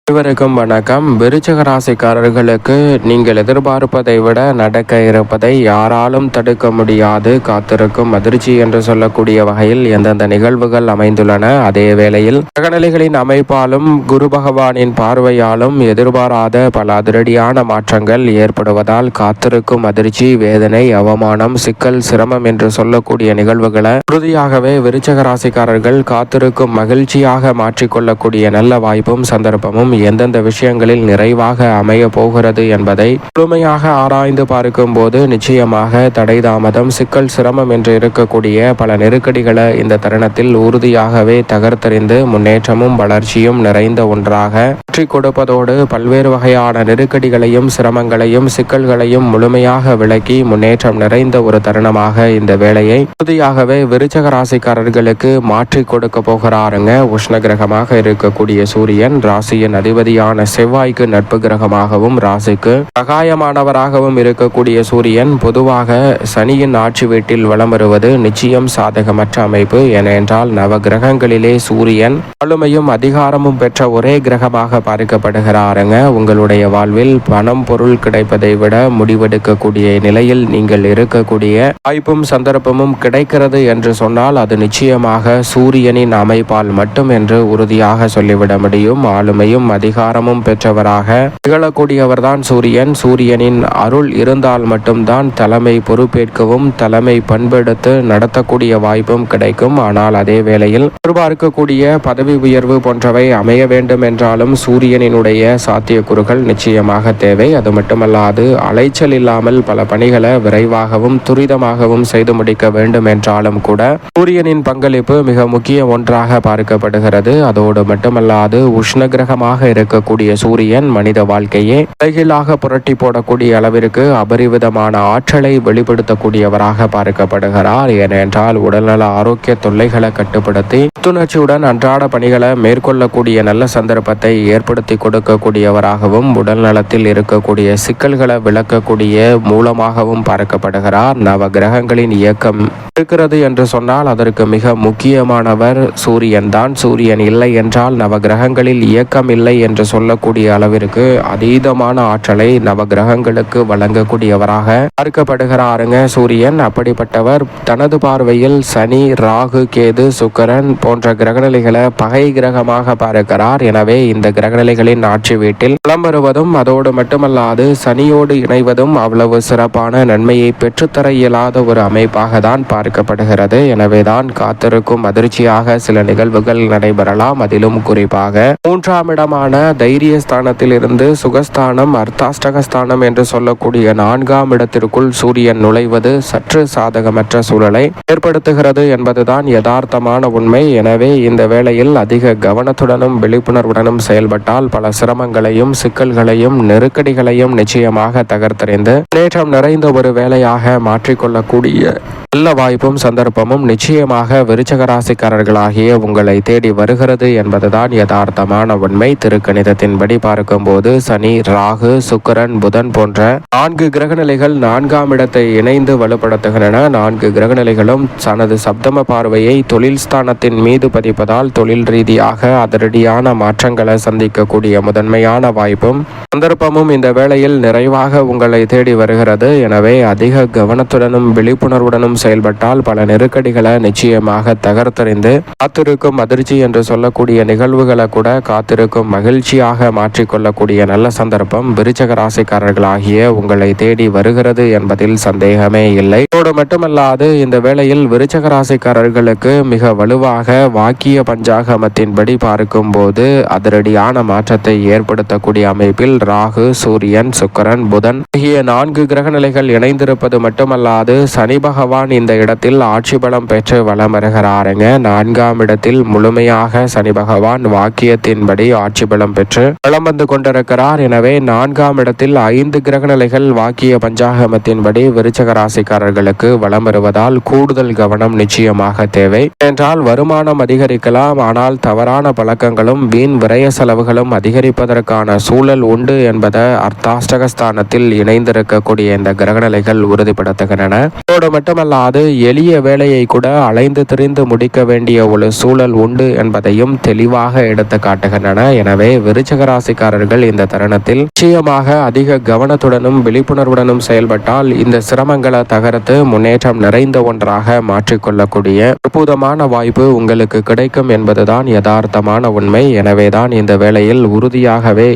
அனைவருக்கும் வணக்கம். விருச்சிக ராசிக்காரர்களுக்கு நீங்கள் எதிர்பார்ப்பதை விட நடக்க இருப்பதை யாராலும் தடுக்க முடியாது. காத்திருக்கும் அதிர்ச்சி என்று சொல்லக்கூடிய வகையில் எந்தெந்த நிகழ்வுகள் அமைந்துள்ளன. அதே வேளையில் கிரகநிலைகளின் அமைப்பாலும் குரு பகவானின் பார்வையாலும் எதிர்பாராத பல அதிரடியான மாற்றங்கள் ஏற்படுவதால் காத்திருக்கும் அதிர்ச்சி, வேதனை, அவமானம், சிக்கல், சிரமம் என்று சொல்லக்கூடிய நிகழ்வுகளை உறுதியாகவே விருச்சிக ராசிக்காரர்கள் காத்திருக்கும் மகிழ்ச்சியாக மாற்றிக்கொள்ளக்கூடிய நல்ல வாய்ப்பும் சந்தர்ப்பமும் எந்தெந்த விஷயங்களில் நிறைவாக அமைய போகிறது என்பதை முழுமையாக ஆராய்ந்து பார்க்கும் போது நிச்சயமாக தடை தாமதம், சிக்கல், சிரமம் என்று இருக்கக்கூடிய பல நெருக்கடிகளை இந்த தருணத்தில் உறுதியாகவே தகர்த்தெறிந்து முன்னேற்றமும் வளர்ச்சியும் நிறைந்த ஒன்றாக மாற்றி கொடுப்பதோடு பல்வேறு வகையான நெருக்கடிகளையும் சிரமங்களையும் சிக்கல்களையும் முழுமையாக விளக்கி முன்னேற்றம் நிறைந்த ஒரு தருணமாக இந்த வேளையை உறுதியாகவே விருச்சிக ராசிக்காரர்களுக்கு மாற்றி கொடுக்க போகிறாருங்க. உஷ்ண கிரகமாக இருக்கக்கூடிய சூரியன் ராசியின் அதிபதியான செவ்வாய்க்கு நட்பு கிரகமாகவும் ராசிக்கு சகாயமானவராகவும் இருக்கக்கூடிய சூரியன் பொதுவாக சனியின் ஆட்சி வீட்டில் வலம் வருவது நிச்சயம் சாதகமற்ற அமைப்பு. ஏனென்றால் நவ கிரகங்களிலே சூரியன் ஆளுமையும் அதிகாரமும் பெற்ற ஒரே கிரகமாக பார்க்கப்படுகிறாருங்க. உங்களுடைய வாழ்வில் பணம் பொருள் கிடைப்பதை விட முடிவெடுக்கக்கூடிய நிலையில் நீங்கள் இருக்கக்கூடிய வாய்ப்பும் சந்தர்ப்பமும் கிடைக்கிறது என்று சொன்னால் அது நிச்சயமாக சூரியனின் அமைப்பால் மட்டும் என்று உறுதியாக சொல்லிவிட முடியும். ஆளுமையும் அதிகாரமும் பெற்றவராக திகழக்கூடியவர்தான் சூரியன். சூரியனின் அருள் இருந்தால் மட்டும்தான் தலைமை பொறுப்பேற்கவும் தலைமை பண்பெடுத்து நடத்தக்கூடிய வாய்ப்பும் கிடைக்கும். ஆனால் அதே வேளையில் எதிர்பார்க்கக்கூடிய பதவி உயர்வு போன்றவை அமைய வேண்டும் என்றாலும் சூரியனினுடைய சாத்தியக்கூறுகள் நிச்சயமாக தேவை. அது மட்டுமல்லாது அலைச்சல் இல்லாமல் பல பணிகளை விரைவாகவும் துரிதமாகவும் செய்து முடிக்க வேண்டும் என்றாலும் கூட சூரியனின் பங்களிப்பு மிக முக்கிய ஒன்றாக பார்க்கப்படுகிறது. அதோடு மட்டுமல்லாது உஷ்ண கிரகமாக இருக்கக்கூடிய சூரியன் மனித வாழ்க்கையே தலைகீழாக புரட்டி போடக்கூடிய அளவிற்கு அபரிவிதமான ஆற்றலை வெளிப்படுத்தக்கூடியவராக பார்க்கப்படுகிறார். ஏனென்றால் உடல்நல ஆரோக்கிய தொல்லைகளை கட்டுப்படுத்தி புத்துணர்ச்சியுடன் அன்றாட பணிகளை மேற்கொள்ளக்கூடிய நல்ல சந்தர்ப்பத்தை ஏற்படுத்தி கொடுக்கக்கூடியவராகவும் உடல் நலத்தில் இருக்கக்கூடிய சிக்கல்களை விளக்கக்கூடிய மூலமாகவும் பார்க்கப்படுகிறார். நவ கிரகங்களின் இயக்கம் இருக்கிறது என்று சொன்னால் அதற்கு மிக முக்கியமானவர் சூரியன் தான். சூரியன் இல்லை என்றால் நவ கிரகங்களில் இயக்கம் இல்லை என்று சொல்லக்கூடிய அளவிற்கு அதீதமான ஆற்றலை நவ கிரகங்களுக்கு வழங்கக்கூடியவராக பார்க்கப்படுகிறாருங்க சூரியன். அப்படிப்பட்டவர் தனது பார்வையில் சனி, ராகு, கேது, சுக்கிரன் போன்ற கிரகநிலைகளை பகை கிரகமாக பார்க்கிறார். எனவே இந்த கிரகநிலைகளின் ஆட்சி வீட்டில் வலம் வருவதும் அதோடு மட்டுமல்லாது சனியோடு இணைவதும் அவ்வளவு சிறப்பான நன்மையை பெற்றுத்தர இயலாத ஒரு அமைப்பாக தான் பார்க்கப்படுகிறது. எனவேதான் காத்திருக்கும் அதிர்ச்சியாக சில நிகழ்வுகள் நடைபெறலாம். அதிலும் குறிப்பாக 3ஆம் இடமான தைரிய ஸ்தானத்தில் இருந்து சுகஸ்தானம், அர்த்தாஷ்டகஸ்தானம் என்று சொல்லக்கூடிய 4ஆம் இடத்திற்குள் சூரியன் நுழைவது சற்று சாதகமற்ற சூழலை ஏற்படுத்துகிறது என்பதுதான் யதார்த்தமான உண்மை. எனவே இந்த வேளையில் அதிக கவனத்துடனும் விழிப்புணர்வுடனும் செயல்பட்டால் பல சிரமங்களையும் சிக்கல்களையும் நெருக்கடிகளையும் நிச்சயமாக தகர்த்தறிந்து முன்னேற்றம் நிறைந்த ஒரு வேலையாக மாற்றிக்கொள்ளக்கூடிய நல்ல வாய்ப்பும் சந்தர்ப்பமும் நிச்சயமாக விருச்சிக ராசிக்காரர்களாகிய உங்களை தேடி வருகிறது என்பதுதான் யதார்த்தமான உண்மை. திருக்கணிதத்தின்படி பார்க்கும்போது சனி, ராகு, சுக்கிரன், புதன் போன்ற 4 கிரகநிலைகள் 4ஆம் இடத்தை இணைந்து வலுப்படுத்துகின்றன. 4 கிரகநிலைகளும் தனது சப்தம பார்வையை தொழில் ஸ்தானத்தின் மீது பதிப்பதால் தொழில் ரீதியாக அதிரடியான மாற்றங்களை சந்திக்கக்கூடிய முதன்மையான வாய்ப்பும் சந்தர்ப்பமும் இந்த வேளையில் நிறைவாக உங்களை தேடி வருகிறது. எனவே அதிக கவனத்துடனும் விழிப்புணர்வுடனும் செயல்பட்டால் பல நெருக்கடிகளை நிச்சயமாக தகர்த்தறிந்து காத்திருக்கும் அதிர்ச்சி என்று சொல்லக்கூடிய நிகழ்வுகளை கூட காத்திருக்கும் மகிழ்ச்சியாக மாற்றிக்கொள்ளக்கூடிய நல்ல சந்தர்ப்பம் விருச்சிக ராசிக்காரர்களாகிய உங்களை தேடி வருகிறது என்பதில் சந்தேகமே இல்லை. இதோடு மட்டுமல்லாது இந்த வேளையில் விருச்சிக ராசிக்காரர்களுக்கு மிக வலுவாக வாக்கிய பஞ்சாகமத்தின்படி பார்க்கும் போது அதிரடியான மாற்றத்தை ஏற்படுத்தக்கூடிய அமைப்பில் ராகு, சூரியன், சுக்கிரன், புதன் ஆகிய 4 கிரகநிலைகள் இணைந்திருப்பது மட்டுமல்லாது சனி பகவான் இந்த இடத்தில் ஆட்சி பலம் பெற்று வலம் வருகிறாருங்க. 4ஆம் இடத்தில் முழுமையாக சனி பகவான் வாக்கியத்தின்படி ஆட்சி பலம் பெற்று வலம் வந்து கொண்டிருக்கிறார். எனவே 4ஆம் இடத்தில் 5 கிரகநிலைகள் வாக்கிய பஞ்சாகமத்தின்படி விருச்சிக ராசிக்காரர்களுக்கு வலம் வருவதால் கூடுதல் கவனம் நிச்சயமாக தேவை. என்றால் வருமானம் அதிகரிக்கலாம், ஆனால் தவறான பழக்கங்களும் வீண் விரய செலவுகளும் அதிகரிப்பதற்கான சூழல் உண்டு என்பதை அர்த்தாஷ்டகஸ்தானத்தில் இணைந்திருக்கக்கூடிய இந்த கிரகநிலைகள் உறுதிப்படுத்துகின்றன. அதோடு மட்டுமல்ல மட்டுமல்லாது எளிய வேலையை கூட அலைந்து திரிந்து முடிக்க வேண்டிய ஒரு சூழல் உண்டு என்பதையும் தெளிவாக எடுத்து காட்டுகின்றன. எனவே விருச்சிக ராசிக்காரர்கள் இந்த தருணத்தில் நிச்சயமாக அதிக கவனத்துடனும் விழிப்புணர்வுடனும் செயல்பட்டால் இந்த சிரமங்களை தகர்த்து முன்னேற்றம் நிறைந்த ஒன்றாக மாற்றிக்கொள்ளக்கூடிய அற்புதமான வாய்ப்பு உங்களுக்கு கிடைக்கும் என்பதுதான் யதார்த்தமான உண்மை. எனவேதான் இந்த வேளையில் உறுதியாகவே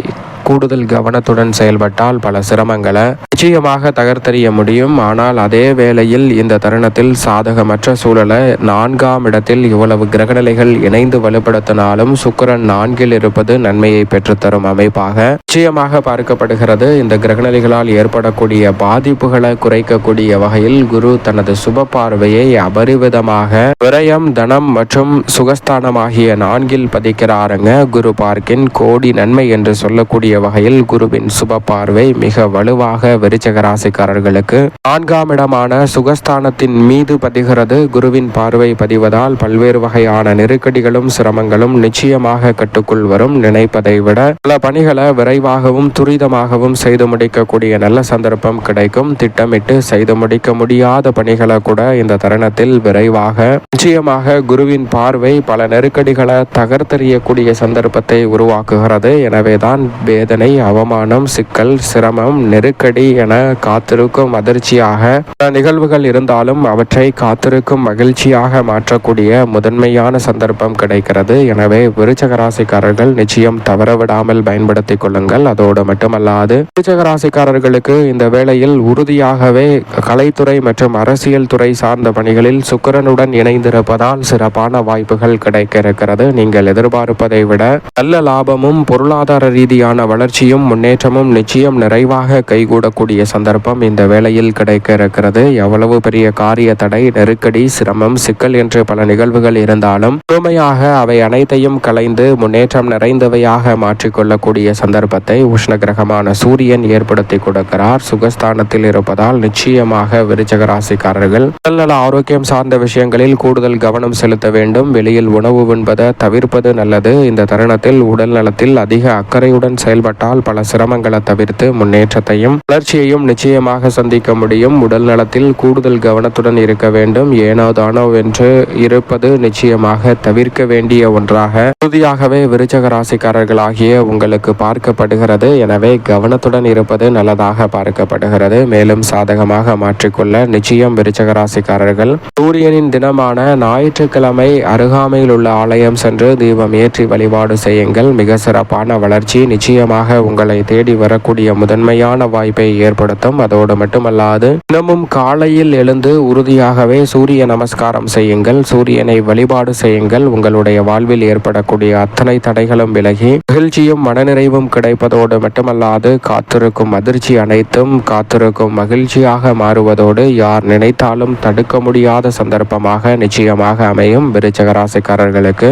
கூடுதல் கவனத்துடன் செயல்பட்டால் பல சிரமங்களை நிச்சயமாக தகர்த்தெறிய முடியும். ஆனால் அதே வேளையில் இந்த தருணத்தில் சாதகமற்ற சூழலை 4ஆம் இடத்தில் இவ்வளவு கிரகநிலைகள் இணைந்து வலுப்படுத்தினாலும் சுக்கிரன் 4இல் இருப்பது நன்மையை பெற்றுத்தரும் அமைப்பாக நிச்சயமாக பார்க்கப்படுகிறது. இந்த கிரகநிலைகளால் ஏற்படக்கூடிய பாதிப்புகளை குறைக்கக்கூடிய வகையில் குரு தனது சுப பார்வையை அபரிவிதமாக விரயம், தனம் மற்றும் சுகஸ்தானமாகிய 4இல் பதிக்கிறாருங்க. குரு பார்க்கின் கோடி நன்மை என்று சொல்லக்கூடிய வகையில் குருவின் சுப பார்வை மிக வலுவாக விருச்சிக ராசிக்காரர்களுக்கு 4ஆம் இடமான சுகஸ்தானத்தின் மீது பதிகிறது. குருவின் பார்வை பதிவதால் பல்வேறு வகையான நெருக்கடிகளும் சிரமங்களும் நிச்சயமாக கட்டுக்குள் வரும். நினைப்பதை விட பல பணிகளை விரைவாகவும் துரிதமாகவும் செய்து முடிக்கக்கூடிய நல்ல சந்தர்ப்பம் கிடைக்கும். திட்டமிட்டு செய்து முடிக்க முடியாத பணிகளை கூட இந்த தருணத்தில் விரைவாக நிச்சயமாக குருவின் பார்வை பல நெருக்கடிகளை தகர்த்தெறியக்கூடிய சந்தர்ப்பத்தை உருவாக்குகிறது. எனவேதான் வேதனை, அவமானம், சிக்கல், சிரமம், நெருக்கடி என காத்திருக்கும் அதிர்ச்சியாக பல நிகழ்வுகள் இருந்தாலும் அவற்றை காத்திருக்கும் மகிழ்ச்சியாக மாற்றக்கூடிய முதன்மையான சந்தர்ப்பம் கிடைக்கிறது. எனவே விருச்சிக ராசிக்காரர்கள் நிச்சயம் தவறவிடாமல் பயன்படுத்திக் கொள்ளுங்கள். அதோடு மட்டுமல்லாது விருச்சிக ராசிக்காரர்களுக்கு இந்த வேளையில் உறுதியாகவே கலைத்துறை மற்றும் அரசியல் துறை சார்ந்த பணிகளில் சுக்கிரனுடன் இணைந்திருப்பதால் சிறப்பான வாய்ப்புகள் கிடைக்க இருக்கிறது. நீங்கள் எதிர்பார்ப்பதை விட நல்ல லாபமும் பொருளாதார ரீதியான வளர்ச்சியும் முன்னேற்றமும் நிச்சயம் நிறைவாக கைகூடக்கூடிய சந்தர்ப்பம் இந்த வேளையில் கிடைக்க இருக்கிறது. எவ்வளவு பெரிய காரிய தடை, நெருக்கடி, சிரமம், சிக்கல் என்று பல நிகழ்வுகள் இருந்தாலும் முழுமையாக அவை அனைத்தையும் கலைந்து முன்னேற்றம் நிறைந்தவையாக மாற்றிக்கொள்ளக்கூடிய சந்தர்ப்பத்தை உஷ்ண கிரகமான சூரியன் ஏற்படுத்தி கொடுக்கிறார். சுகஸ்தானத்தில் இருப்பதால் நிச்சயமாக விருச்சிக ராசிக்காரர்கள் உடல்நல ஆரோக்கியம் சார்ந்த விஷயங்களில் கூடுதல் கவனம் செலுத்த வேண்டும். வெளியில் உணவு உண்பதை தவிர்ப்பது நல்லது. இந்த தருணத்தில் உடல் நலத்தில் அதிக அக்கறையுடன் செயல்பட்டால் பல சிரமங்களை தவிர்த்து முன்னேற்றத்தையும் வளர்ச்சியையும் நிச்சயமாக சந்திக்க முடியும். உடல் நலத்தில் கூடுதல் கவனத்துடன் இருக்க வேண்டும். ஏனோ தானோ என்று இருப்பது நிச்சயமாக தவிர்க்க வேண்டிய ஒன்றாக உறுதியாகவே விருச்சிக ராசிக்காரர்களாகிய உங்களுக்கு பார்க்கப்படுகிறது. எனவே கவனத்துடன் இருப்பது நல்லதாக பார்க்கப்படுகிறது. மேலும் சாதகமாக மாற்றிக்கொள்ள நிச்சயம் விருச்சிக ராசிக்காரர்கள் சூரியனின் தினமான ஞாயிற்றுக்கிழமை அருகாமையில் உள்ள ஆலயம் சென்று தீபம் ஏற்றி வழிபாடு செய்யுங்கள். மிக சிறப்பான வளர்ச்சி நிச்சயமாக உங்களை தேடி வரக்கூடிய முதன்மையான வாய்ப்பை ஏற்படுத்தும். அதோடு மட்டுமல்லாது தினமும் காலையில் எழுந்து உறுதியாகவே சூரிய நமஸ்காரம் செய்யுங்கள். சூரியனை வழிபாடு செய்யுங்கள். உங்களுடைய வாழ்வில் ஏற்படக்கூடிய அத்தனை தடைகளும் விலகி மகிழ்ச்சியும் மனநிறைவும் கிடைப்பதோடு மட்டுமல்லாது காத்திருக்கும் அதிர்ச்சி அனைத்தும் காத்திருக்கும் மகிழ்ச்சியாக மாறுவதோடு யார் நினைத்தாலும் தடுக்க முடியாத சந்தர்ப்பமாக நிச்சயமாக அமையும். விருச்சிக ராசிக்காரர்களுக்கு